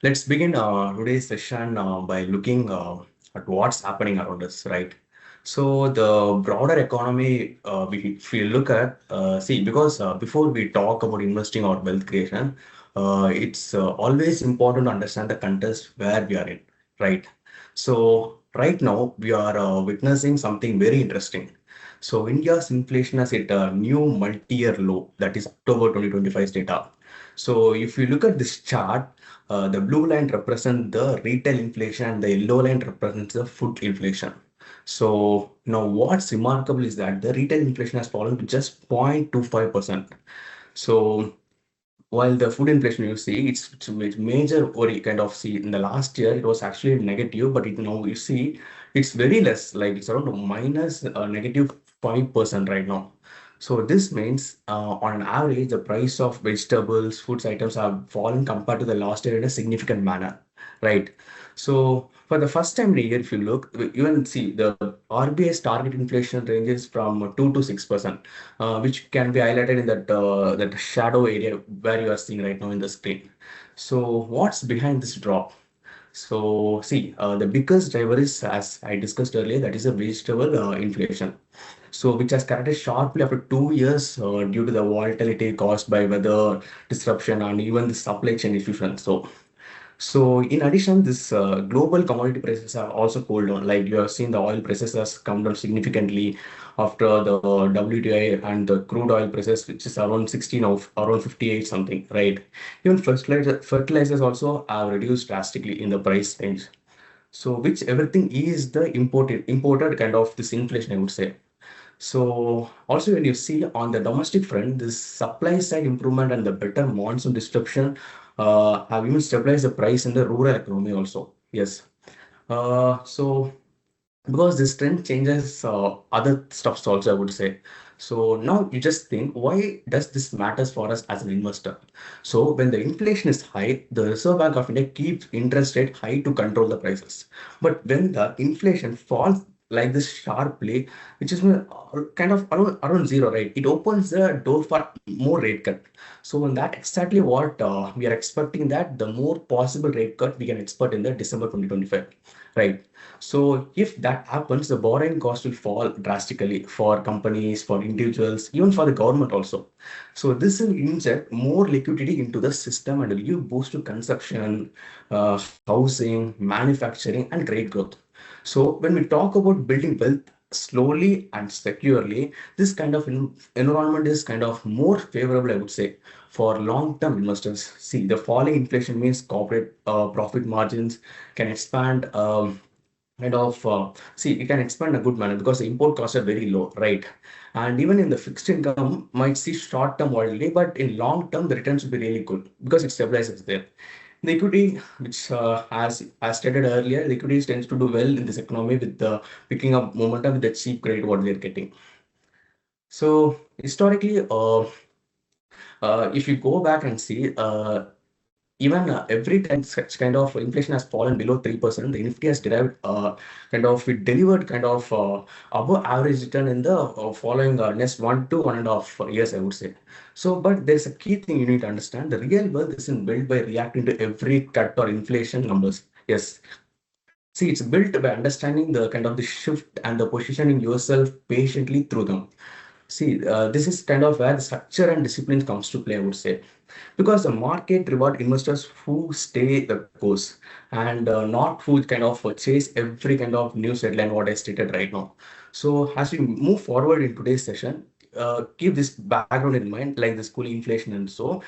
Let's begin today's session by looking at what's happening around us, right? So the broader economy, if we look at, see, because before we talk about investing or wealth creation, it's always important to understand the context where we are in, right? So right now we are witnessing something very interesting. So India's inflation has hit a new multi-year low, that is October 2025's data. So if you look at this chart, the blue line represents the retail inflation and the yellow line represents the food inflation. So now what's remarkable is that the retail inflation has fallen to just 0.25%. So while the food inflation you see, it's major worry kind of see in the last year it was actually negative, but it now you see it's very less, like it's around minus negative 5% right now. So this means on an average, the price of vegetables, foods items have fallen compared to the last year in a significant manner, right? So for the first time in a year, if you look, you can see the RBI's target inflation ranges from 2 to 6%, which can be highlighted in that shadow area where you are seeing right now in the screen. So what's behind this drop? So see, the biggest driver is, as I discussed earlier, that is a vegetable inflation. So which has corrected sharply after 2 years due to the volatility caused by weather disruption and even the supply chain issues. And so in addition, this global commodity prices have also cooled down. Like you have seen, the oil prices has come down significantly after the WTI and the crude oil prices, which is around 16 of around 58 something, right? Even fertilizers also have reduced drastically in the price range. So which everything is the imported kind of this inflation, I would say. So also when you see on the domestic front, this supply side improvement and the better monsoon disruption have even stabilized the price in the rural economy also. Yes. So because this trend changes other stuffs also, I would say. So now you just think, why does this matters for us as an investor? So when the inflation is high, the Reserve Bank of India keeps interest rate high to control the prices. But when the inflation falls like this sharply, which is kind of around zero, right? It opens the door for more rate cut. So in that exactly what we are expecting, that the more possible rate cut we can expect in the December 2025, right? So if that happens, the borrowing cost will fall drastically for companies, for individuals, even for the government also. So this will inject more liquidity into the system and will give boost to consumption, housing, manufacturing, and trade growth. So when we talk about building wealth slowly and securely, this kind of environment is kind of more favorable, I would say, for long-term investors. See, the falling inflation means corporate profit margins can expand. Kind of see, it can expand a good manner because the import costs are very low, right? And even in the fixed income might see short-term volatility, but in long term the returns will be really good because it stabilizes there. The equity, which as stated earlier, the equities tends to do well in this economy with the picking up momentum with the cheap credit what they're getting. So historically, if you go back and see, even every time such kind of inflation has fallen below 3%, the Nifty has derived it delivered above average return in the following next 1 to 1.5 years, I would say. So, but there's a key thing you need to understand: the real wealth isn't built by reacting to every cut or inflation numbers. Yes, see, it's built by understanding the kind of the shift and the positioning yourself patiently through them. See, this is kind of where the structure and discipline comes to play, I would say, because the market reward investors who stay the course and not who kind of chase every kind of news headline what I stated right now. So as we move forward in today's session, keep this background in mind, like the school inflation and so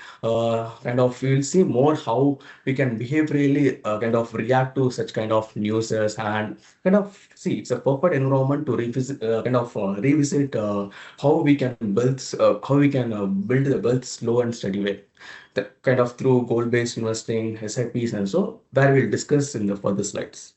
kind of we will see more how we can behaviorally kind of react to such kind of news and kind of see it's a perfect environment to revisit revisit how we can build the wealth slow and steady way, the kind of through goal-based investing, SIPs, and so, where we'll discuss in the further slides.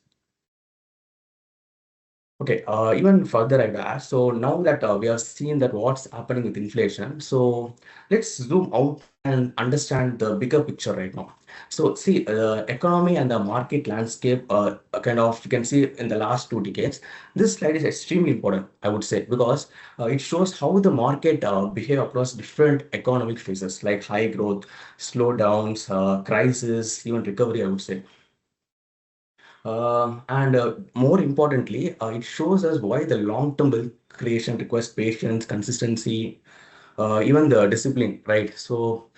Okay, even further I'd ask. So now that we have seen that what's happening with inflation, so let's zoom out and understand the bigger picture right now. So see, the economy and the market landscape, kind of you can see in the last 2 decades. This slide is extremely important, I would say, because it shows how the market behave across different economic phases, like high growth, slowdowns, crisis, even recovery, I would say. And more importantly, it shows us why the long-term wealth creation requires patience, consistency, even the discipline, right? So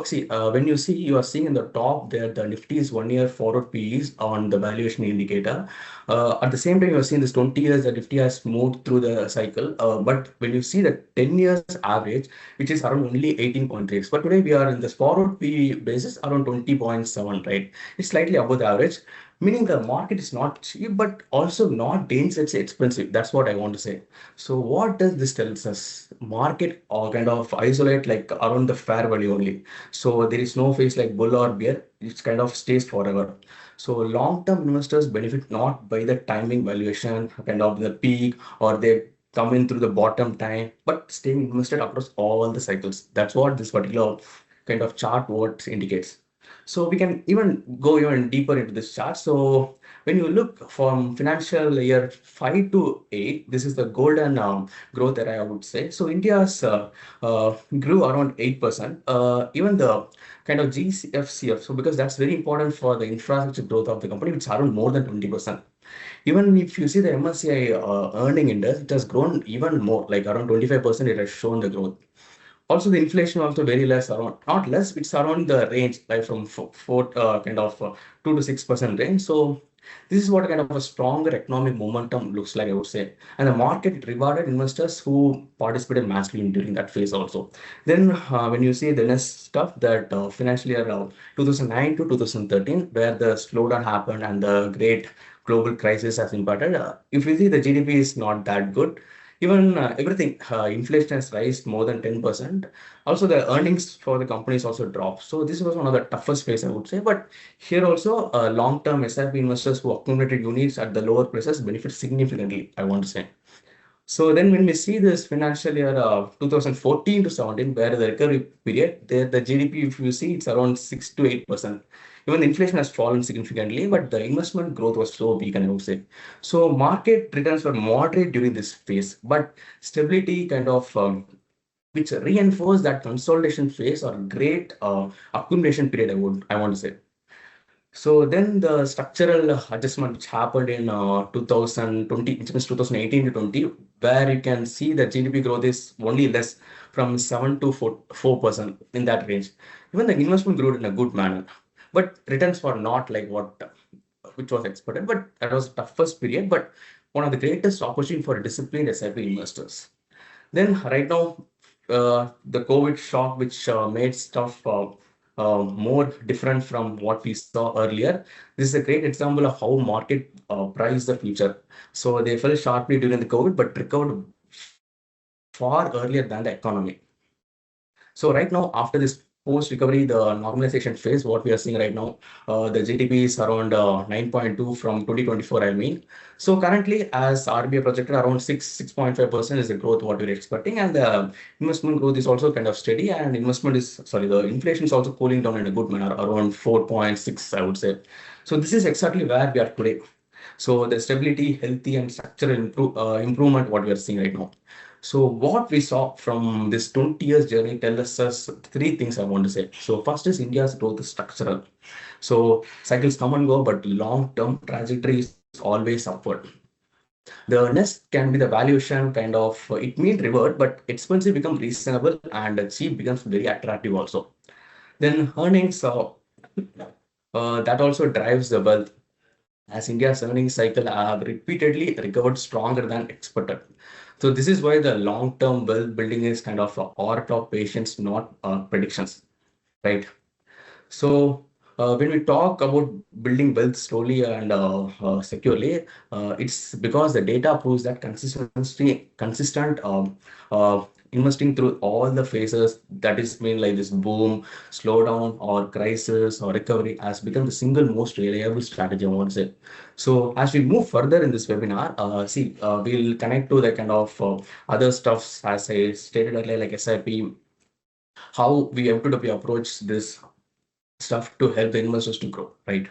see, when you see, you are seeing in the top there, the Nifty's 1 year forward PEs on the valuation indicator. At the same time, you are seeing this 20 years, the Nifty has moved through the cycle. But when you see the 10 years average, which is around only 18.3, but today we are in this forward PE basis around 20.7, right? It's slightly above the average, meaning the market is not cheap, but also not dangerously expensive. That's what I want to say. So what does this tells us? Market or kind of isolate like around the fair value only. So there is no phase like bull or bear. It kind of stays forever. So long-term investors benefit not by the timing valuation, kind of the peak, or they come in through the bottom time, but staying invested across all the cycles. That's what this particular kind of chart what indicates. So we can even go even deeper into this chart. So when you look from financial year 5 to 8, this is the golden growth area, I would say. So India's grew around 8%. Even the kind of GCFCF, so because that's very important for the infrastructure growth of the company, it's around more than 20%. Even if you see the MSCI earning index, it has grown even more, like around 25%, it has shown the growth. Also, the inflation also very less around, not less, it's around the range, like from kind of 2 to 6% range. So this is what kind of a stronger economic momentum looks like, I would say. And the market rewarded investors who participated massively during that phase also. Then when you see the next stuff that financial year 2009 to 2013, where the slowdown happened and the great global crisis has impacted. If you see the GDP is not that good, even everything, inflation has raised more than 10%. Also, the earnings for the companies also dropped. So this was one of the toughest phase, I would say. But here also, long-term SIP investors who accumulated units at the lower prices benefit significantly, I want to say. So then when we see this financial year 2014 to 17, where the recovery period, there the GDP, if you see, it's around 6 to 8%. Even the inflation has fallen significantly, but the investment growth was so weak, and I would say. So market returns were moderate during this phase, but stability kind of which reinforced that consolidation phase or great accumulation period, I want to say. So then the structural adjustment which happened in 2020, which means 2018 to 20, where you can see that GDP growth is only less from 7 to 4% in that range. Even the investment grew in a good manner, but returns were not like what which was expected. But that was the toughest period, but one of the greatest opportunity for disciplined SIP investors. Then right now, the COVID shock, which made stuff more different from what we saw earlier. This is a great example of how market priced the future. So they fell sharply during the COVID, but recovered far earlier than the economy. So right now, after this post-recovery, the normalization phase, what we are seeing right now, the GDP is around 9.2 from 2024, I mean. So currently, as RBI projected, around 6.5% is the growth what we're expecting. And the investment growth is also kind of steady. And investment is, sorry, the inflation is also cooling down in a good manner, around 4.6, I would say. So this is exactly where we are today. So the stability, healthy, and structural improvement, what we are seeing right now. So what we saw from this 20 years journey tells us three things I want to say. So first is India's growth is structural. So cycles come and go, but long-term trajectory is always upward. The next can be the valuation kind of it mean reward, but expensive become reasonable and cheap becomes very attractive also. Then earnings that also drives the wealth as India's earnings cycle have repeatedly recovered stronger than expected. So this is why the long-term wealth building is kind of a art of patience, not predictions, right? So when we talk about building wealth slowly and securely, it's because the data proves that consistent investing through all the phases that is mean like this boom, slowdown, or crisis or recovery has become the single most reliable strategy, I want to say. So as we move further in this webinar, we'll connect to the kind of other stuffs as I stated earlier, like SIP, how we have to approach this stuff to help the investors to grow, right?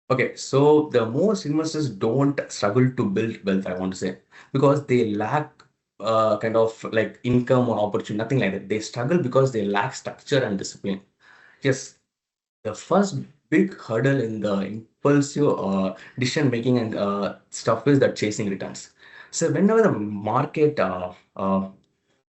Okay, so the most investors don't struggle to build wealth, I want to say, because they lack kind of like income or opportunity, nothing like that. They struggle because they lack structure and discipline. Yes, the first big hurdle in the impulsive decision making and stuff is that chasing returns. So whenever the market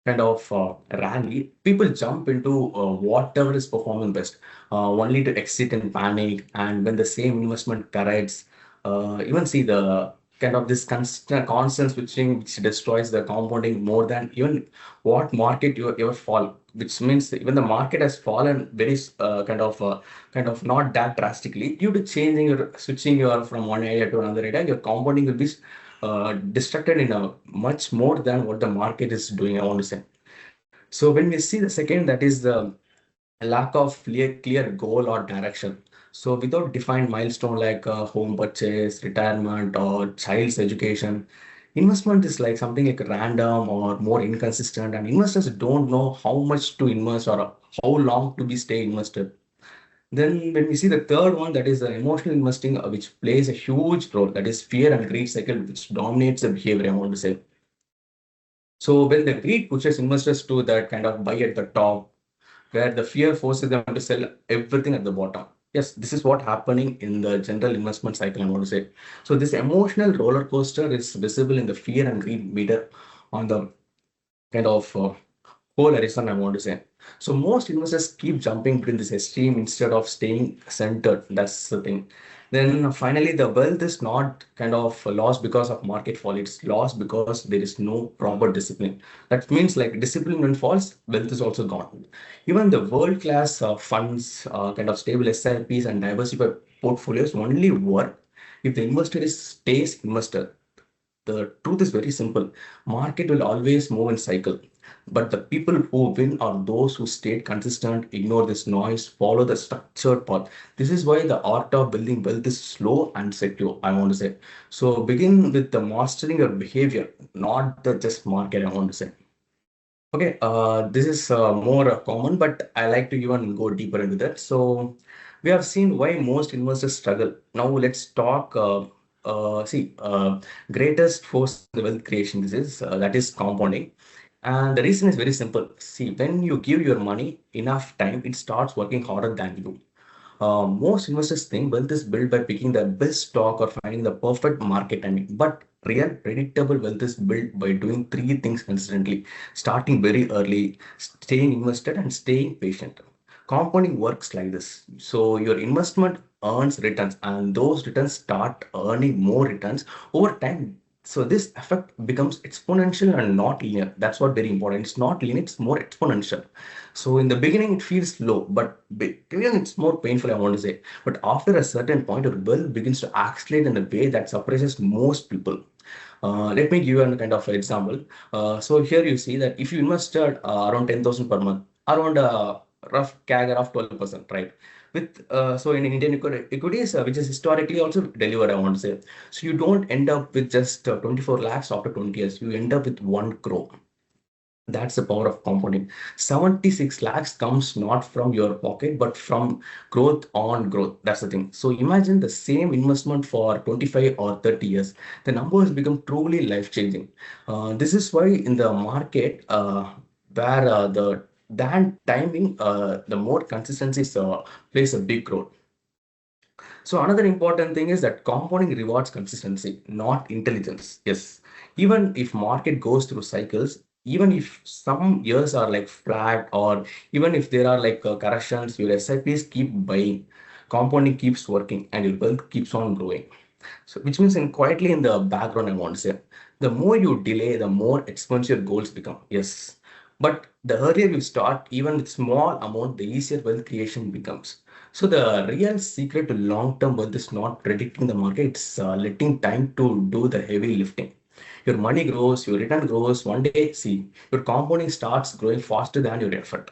kind of rally, people jump into whatever is performing best, only to exit in panic. And when the same investment corrects, even see the kind of this constant switching, which destroys the compounding more than even what market you ever fall. Which means even the market has fallen very kind of not that drastically due to changing your switching your from one area to another area. Your compounding will be distracted in a much more than what the market is doing, I want to say. So when we see the second, that is the lack of clear goal or direction. So without defined milestone like home purchase, retirement, or child's education, investment is like something like random or more inconsistent, and investors don't know how much to invest or how long to be stay invested. Then when we see the third one, that is the emotional investing, which plays a huge role, that is fear and greed cycle, which dominates the behavior, I want to say. So when the greed pushes investors to that kind of buy at the top, where the fear forces them to sell everything at the bottom. Yes, this is what happening in the general investment cycle, I want to say. So this emotional roller coaster is visible in the fear and greed meter on the kind of whole horizon, I want to say. So most investors keep jumping between this extreme instead of staying centered. That's the thing. Then finally, the wealth is not kind of lost because of market fall. It's lost because there is no proper discipline. That means like discipline when falls, wealth is also gone. Even the world-class funds, kind of stable SIPs and diversified portfolios only work if the investor stays invested. The truth is very simple. Market will always move in cycle. But the people who win are those who stayed consistent, ignore this noise, follow the structured path. This is why the art of building wealth is slow and secure, I want to say. So begin with the mastering your behavior, not the just market, I want to say. Okay, this is more common, but I like to even go deeper into that. So we have seen why most investors struggle. Now let's talk. Greatest force in the wealth creation. This is that is compounding, and the reason is very simple. See, when you give your money enough time, it starts working harder than you. Most investors think wealth is built by picking the best stock or finding the perfect market timing. But real predictable wealth is built by doing three things consistently, starting very early, staying invested, and staying patient. Compounding works like this. So your investment earns returns, and those returns start earning more returns over time. So this effect becomes exponential and not linear. That's what very important. It's not linear, it's more exponential. So in the beginning, it feels low, but even it's more painful, I want to say. But after a certain point, your wealth begins to accelerate in a way that surprises most people. Let me give you a kind of example. So here you see that if you invested around 10,000 per month, around a rough CAGR of 12%, right? With so in Indian equities, which is historically also delivered, I want to say. So you don't end up with just 24 lakhs after 20 years. You end up with 1 crore. That's the power of compounding. 76 lakhs comes not from your pocket, but from growth on growth. That's the thing. So imagine the same investment for 25 or 30 years. The numbers become truly life changing. This is why in the market, where the than timing, the more consistency plays a big role. So another important thing is that compounding rewards consistency, not intelligence. Yes, even if market goes through cycles, even if some years are like flat, or even if there are like corrections, your SIPs keep buying, compounding keeps working, and your wealth keeps on growing. So, which means in quietly in the background, I want to say, the more you delay, the more expensive your goals become. Yes. But the earlier you start, even with small amount, the easier wealth creation becomes. So the real secret to long-term wealth is not predicting the market, it's letting time to do the heavy lifting. Your money grows, your return grows. One day, see, your compounding starts growing faster than your effort.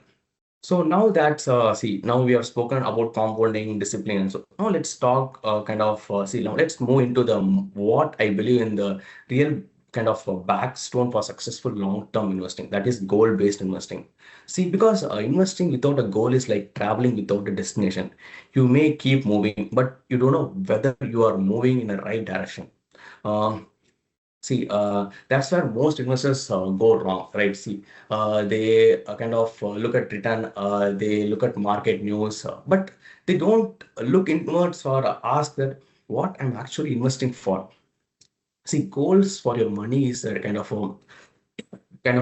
So now that's now we have spoken about compounding, discipline, and so now let's talk now let's move into the what I believe in the real kind of backstone for successful long-term investing. That is goal-based investing. See, because investing without a goal is like traveling without a destination. You may keep moving, but you don't know whether you are moving in the right direction. Um, See, that's where most investors go wrong, right? See, they look at return, they look at market news, but they don't look inwards or ask that what I'm actually investing for. See, goals for your money is a kind of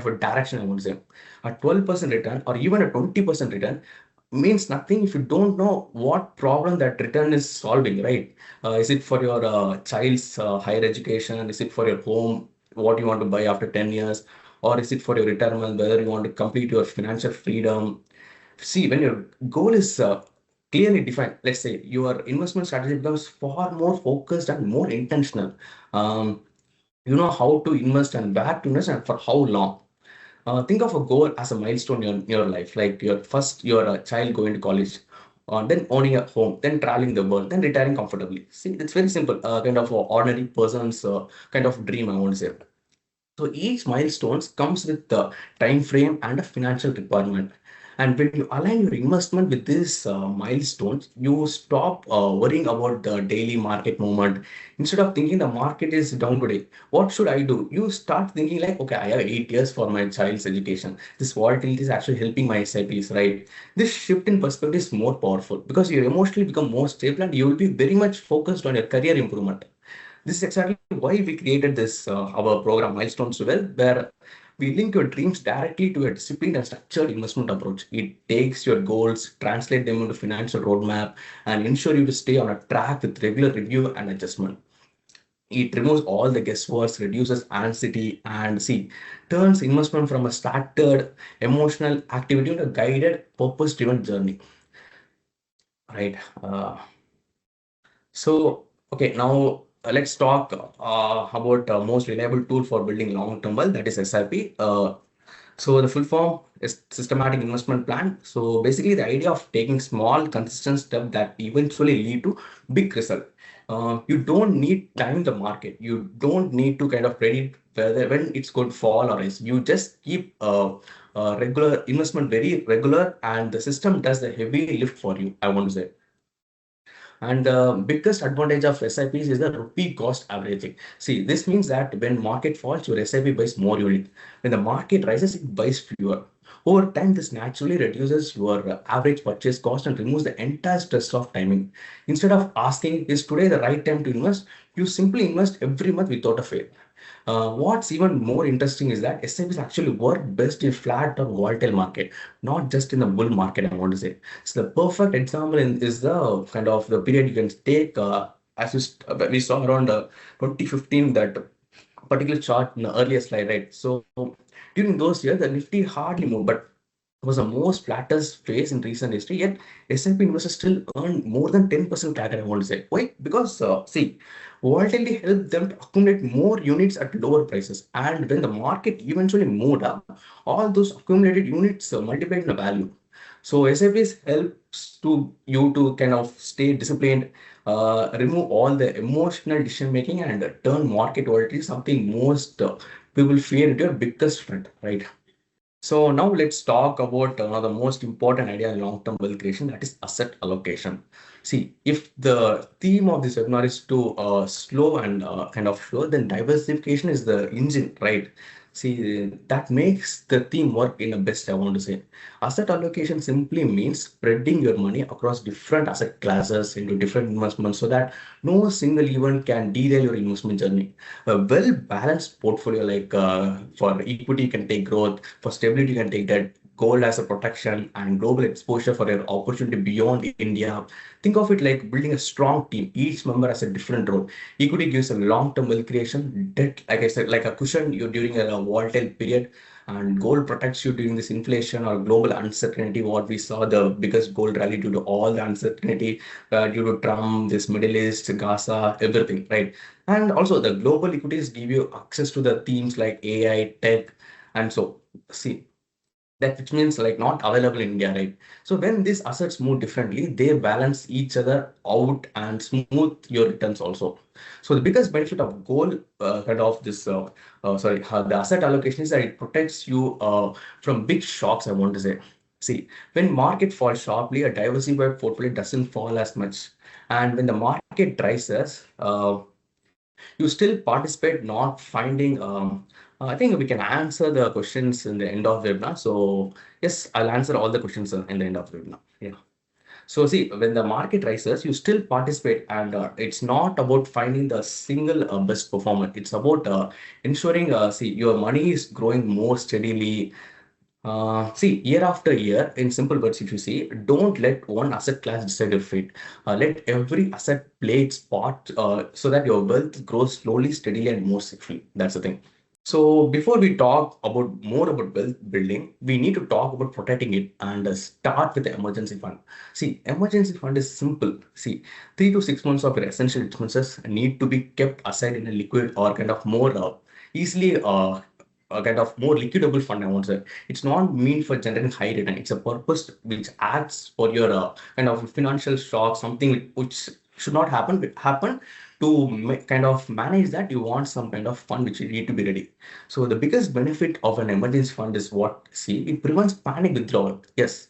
a direction, I would say. A 12% return or even a 20% return means nothing if you don't know what problem that return is solving, right? Is it for your child's higher education? Is it for your home, what you want to buy after 10 years? Or is it for your retirement, whether you want to complete your financial freedom? See, when your goal is clearly defined, let's say your investment strategy becomes far more focused and more intentional. Um, you know how to invest and where to invest and for how long. Think of a goal as a milestone in your life, like your child going to college, then owning a home, then traveling the world, then retiring comfortably. See, it's very simple, kind of a ordinary person's kind of dream, I want to say. So each milestones comes with the time frame and a financial requirement. And when you align your investment with these milestones, you stop worrying about the daily market movement. Instead of thinking the market is down today, what should I do? You start thinking like, okay, I have 8 years for my child's education. This volatility is actually helping my SIPs, right? This shift in perspective is more powerful because you emotionally become more stable and you will be very much focused on your career improvement. This is exactly why we created this our program Milestones to Wealth, where we link your dreams directly to a disciplined and structured investment approach. It takes your goals, translate them into financial roadmap, and ensure you to stay on a track with regular review and adjustment. It removes all the guesswork, reduces anxiety, and see, turns investment from a started emotional activity into a guided, purpose-driven journey. Right. Okay, now let's talk about most reliable tool for building long-term wealth, that is SIP. So the full form is systematic investment plan. So basically the idea of taking small consistent steps that eventually lead to big result. You don't need time the market. You don't need to kind of predict whether when it's going to fall or rise. You just keep regular investment very regular and the system does the heavy lift for you, I want to say. And the biggest advantage of SIPs is the rupee cost averaging. See, this means that when market falls, your SIP buys more unit. When the market rises, it buys fewer. Over time, this naturally reduces your average purchase cost and removes the entire stress of timing. Instead of asking, is today the right time to invest? You simply invest every month without a fail. What's even more interesting is that SIPs actually work best in flat or volatile market, not just in the bull market, I want to say. So the perfect example is the kind of the period you can take we saw around 2015 that particular chart in the earlier slide, right? So during those years, the Nifty hardly moved, but was the most flattest phase in recent history. Yet S&P investors still earn more than 10% CAGR, I want to say. Why? Because see, volatility helped them to accumulate more units at lower prices, and when the market eventually moved up, all those accumulated units multiplied in the value. So SIPs helps to you to kind of stay disciplined, remove all the emotional decision making, and turn market volatility something most people fear into your biggest friend, right? So now let's talk about one of the most important idea in long-term wealth creation, that is asset allocation. See, if the theme of this webinar is to slow and kind of slow, then diversification is the engine, right? See, that makes the theme work in the best, I want to say. Asset allocation simply means spreading your money across different asset classes into different investments so that no single event can derail your investment journey. A well-balanced portfolio, like for equity, you can take growth, for stability, you can take that gold as a protection, and global exposure for your opportunity beyond India. Think of it like building a strong team. Each member has a different role. Equity gives a long-term wealth creation. Debt, like I said, like a cushion you during a volatile period. And gold protects you during this inflation or global uncertainty. What we saw, the biggest gold rally due to all the uncertainty due to Trump, this Middle East, Gaza, everything, right? And also the global equities give you access to the themes like AI, tech, and so see that which means like not available in India, right? So when these assets move differently, they balance each other out and smooth your returns also. So the biggest benefit of gold kind of this the asset allocation is that it protects you from big shocks, I want to say. See, when market falls sharply, a diversified portfolio doesn't fall as much. And when the market rises, you still participate, not finding. I think we can answer the questions in the end of the webinar. So yes, I'll answer all the questions in the end of the webinar. Yeah. So see, when the market rises, you still participate, and it's not about finding the single best performer. It's about ensuring, see, your money is growing more steadily. See, year after year, in simple words, if you see, don't let one asset class decide your fate. Let every asset play its part so that your wealth grows slowly, steadily, and more safely. That's the thing. So before we talk about more about wealth building, we need to talk about protecting it and start with the emergency fund. See, emergency fund is simple. See, 3 to 6 months of your essential expenses need to be kept aside in a liquid or kind of more easily a kind of more liquidable fund, I want to say. It's not meant for generating high return. It's a purpose which acts for your kind of financial shock, something which should not happen to kind of manage that. You want some kind of fund which you need to be ready. So the biggest benefit of an emergency fund is what, see, it prevents panic withdrawal. Yes,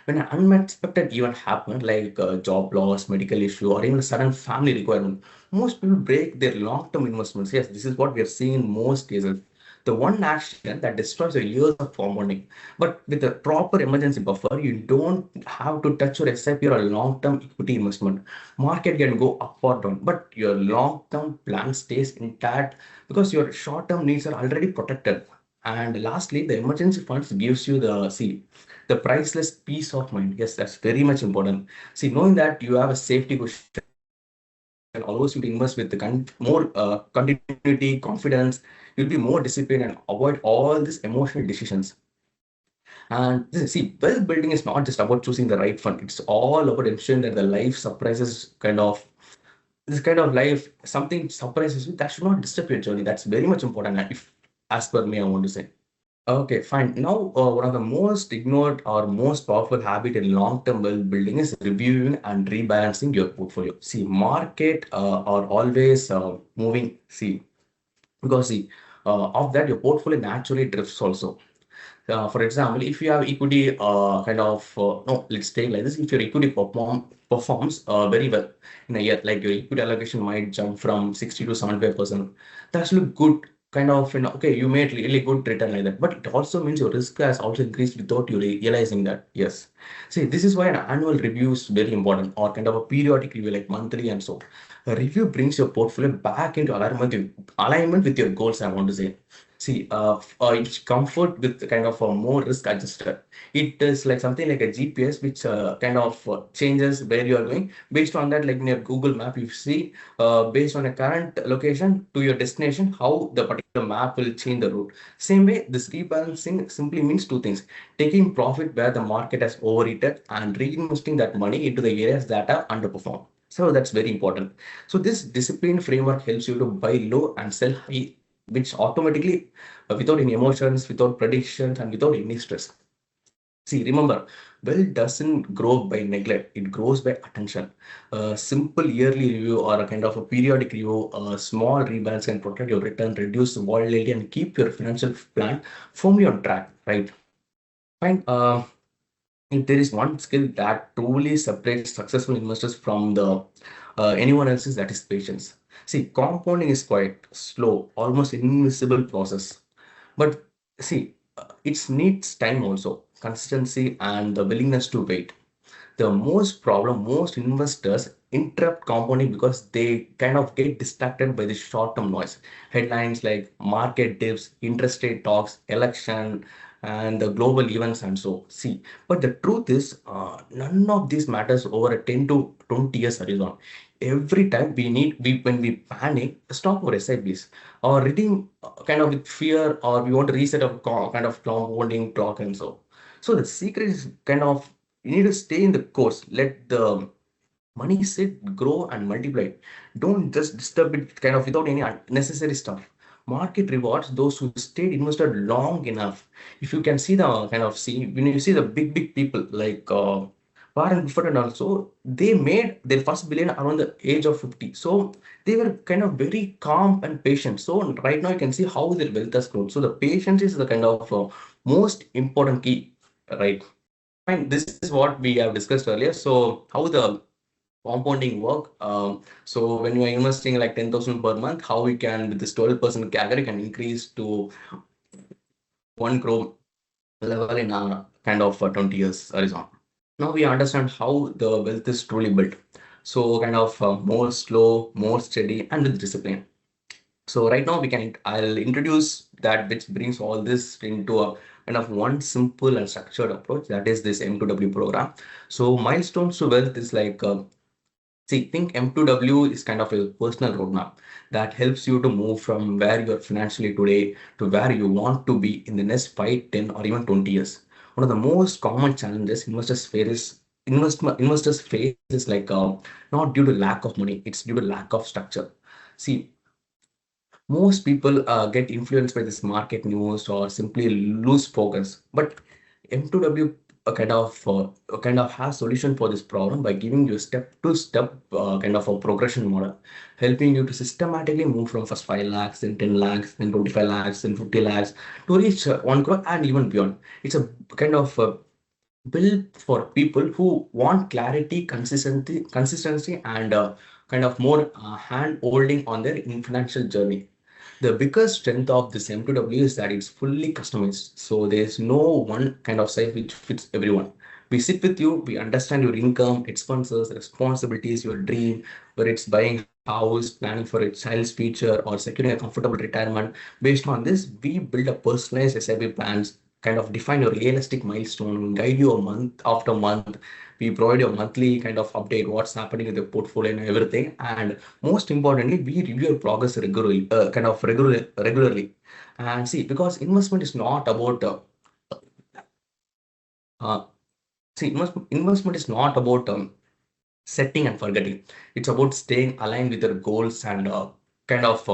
when an unexpected event happens, like a job loss, medical issue, or even a sudden family requirement, most people break their long-term investments. Yes, this is what we are seeing in most cases. The one action that destroys your years of compounding. But with a proper emergency buffer, you don't have to touch your SIP or a long-term equity investment. Market can go up or down, but your long-term plan stays intact because your short-term needs are already protected. And lastly, the emergency funds gives you the priceless peace of mind. Yes, that's very much important. See, knowing that you have a safety cushion allows you to invest with the more continuity, confidence. You'll be more disciplined and avoid all these emotional decisions. And see, wealth building is not just about choosing the right fund. It's all about ensuring that the life surprises kind of this kind of life, something surprises you that should not disturb your journey. That's very much important. If, as per me, I want to say. Okay, fine. Now, one of the most ignored or most powerful habit in long-term wealth building is reviewing and rebalancing your portfolio. See, market are always moving. See, because see, of that your portfolio naturally drifts also. For example, if you have equity no, let's take like this. If your equity performs very well in a year, like your equity allocation might jump from 60 to 75%. That's look good. Kind of, okay, you made really good return like that, but it also means your risk has also increased without you realizing that. Yes. See, this is why an annual review is very important, or kind of a periodic review like monthly and so. A review brings your portfolio back into alignment with your goals, I want to say. See, it's comfort with kind of a more risk adjusted. It is like something like a GPS, which kind of changes where you are going. Based on that, like in your Google map, you see, based on a current location to your destination, how the particular map will change the route. Same way, this rebalancing simply means two things: taking profit where the market has overeaten and reinvesting that money into the areas that are underperformed. So that's very important. So this discipline framework helps you to buy low and sell high, which automatically, without any emotions, without predictions, and without any stress. See, remember, wealth doesn't grow by neglect, it grows by attention. A simple yearly review or a kind of a periodic review, a small rebalance can protect your return, reduce volatility, and keep your financial plan firmly on track, right? Fine. If there is one skill that truly separates successful investors from the anyone else's, that is patience. See, compounding is quite slow, almost invisible process. But see, it needs time also, consistency, and the willingness to wait. The most investors interrupt compounding because they kind of get distracted by the short-term noise. Headlines like market dips, interest rate talks, election, and the global events and so. See, but the truth is, none of this matters over a 10 to 20 years horizon. Every time when we panic, stop our SIPs or redeem kind of with fear, or we want to reset a kind of compounding clock and so. So the secret is kind of you need to stay in the course. Let the money sit, grow, and multiply. Don't just disturb it kind of without any unnecessary stuff. Market rewards those who stayed invested long enough. If you can see the kind of see when you see the big people like Warren Buffett and also they made their first billion around the age of 50. So they were kind of very calm and patient. So right now you can see how their wealth has grown. So the patience is the kind of most important key, right? Fine. This is what we have discussed earlier. So how the compounding work. So when you are investing like 10,000 per month, how we can with this 12% CAGR can increase to 1 crore level in a kind of 20 years horizon. Now we understand how the wealth is truly built. So kind of more slow, more steady, and with discipline. So right now I'll introduce that which brings all this into a kind of one simple and structured approach. That is this M2W program. So milestones to wealth is like see, think M2W is kind of a personal roadmap that helps you to move from where you are financially today to where you want to be in the next 5, 10, or even 20 years. One of the most common challenges investors face is like not due to lack of money, it's due to lack of structure. See, most people get influenced by this market news or simply lose focus. But M2W kind of has solution for this problem by giving you a step-to-step kind of a progression model, helping you to systematically move from first 5 lakhs, then 10 lakhs, then 25 lakhs, then 50 lakhs to reach 1 crore and even beyond. It's a kind of built for people who want clarity, consistency, and kind of more hand holding on their financial journey. The biggest strength of this M2W is that it's fully customized. So there's no one kind of site which fits everyone. We sit with you, we understand your income, expenses, responsibilities, your dream, whether it's buying a house, planning for a child's future, or securing a comfortable retirement. Based on this, we build a personalized SIP plans, kind of define your realistic milestone, guide you a month after month. We provide you a monthly kind of update, what's happening with the portfolio and everything. And most importantly, we review your progress regularly, regularly. And see, because investment is not about uh, investment is not about setting and forgetting. It's about staying aligned with your goals and kind of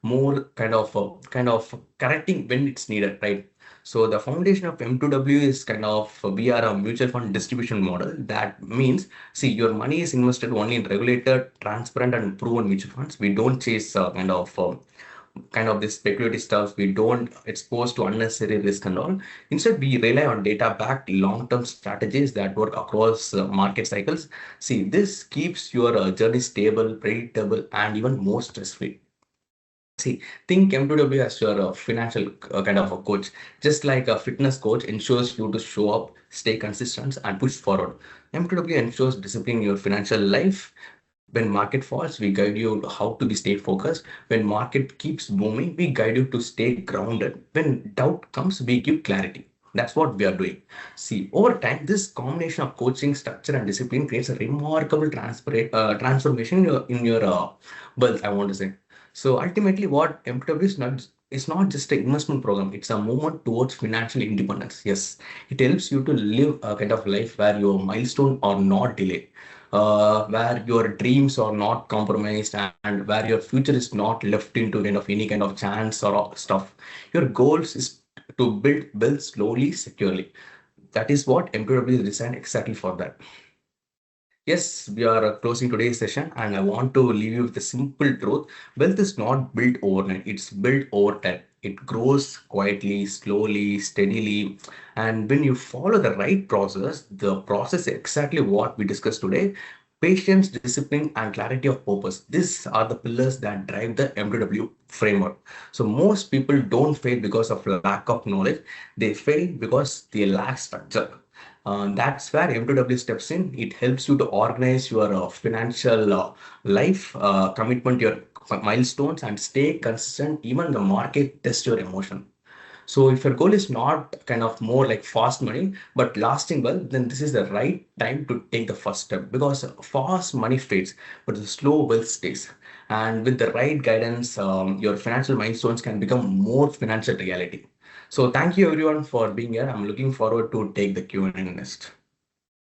more kind of correcting when it's needed, right? So the foundation of M2W is kind of we are a mutual fund distribution model. That means, see, your money is invested only in regulated, transparent, and proven mutual funds. We don't chase kind of this speculative stuff. We don't expose to unnecessary risk and all. Instead, we rely on data-backed long-term strategies that work across market cycles. See, this keeps your journey stable, predictable, and even more stress-free. See, think M2W as your financial kind of a coach. Just like a fitness coach ensures you to show up, stay consistent, and push forward. M2W ensures discipline in your financial life. When market falls, we guide you how to be stay focused. When market keeps booming, we guide you to stay grounded. When doubt comes, we give clarity. That's what we are doing. See, over time, this combination of coaching, structure, and discipline creates a remarkable transformation in your wealth, I want to say. So ultimately, what MW is not it's not just an investment program, it's a movement towards financial independence. Yes, it helps you to live a kind of life where your milestone are not delayed, where your dreams are not compromised, and where your future is not left into kind of any kind of chance or stuff. Your goals is to build slowly, securely. That is what M2W is designed exactly for that. Yes, we are closing today's session, and I want to leave you with a simple truth. Wealth is not built overnight, it's built over time. It grows quietly, slowly, steadily. And when you follow the right process, the process is exactly what we discussed today. Patience, discipline, and clarity of purpose. These are the pillars that drive the MWW framework. So most people don't fail because of lack of knowledge. They fail because they lack structure. That's where M2W steps in. It helps you to organize your financial life, commitment, your milestones, and stay consistent. Even the market tests your emotion. So if your goal is not kind of more like fast money, but lasting wealth, then this is the right time to take the first step, because fast money fades, but the slow wealth stays. And with the right guidance, your financial milestones can become more financial reality. So thank you everyone for being here. I'm looking forward to take the Q&A next.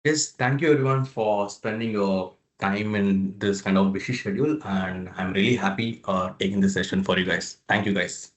Yes, thank you everyone for spending your time in this kind of busy schedule, and I'm really happy taking this session for you guys. Thank you guys.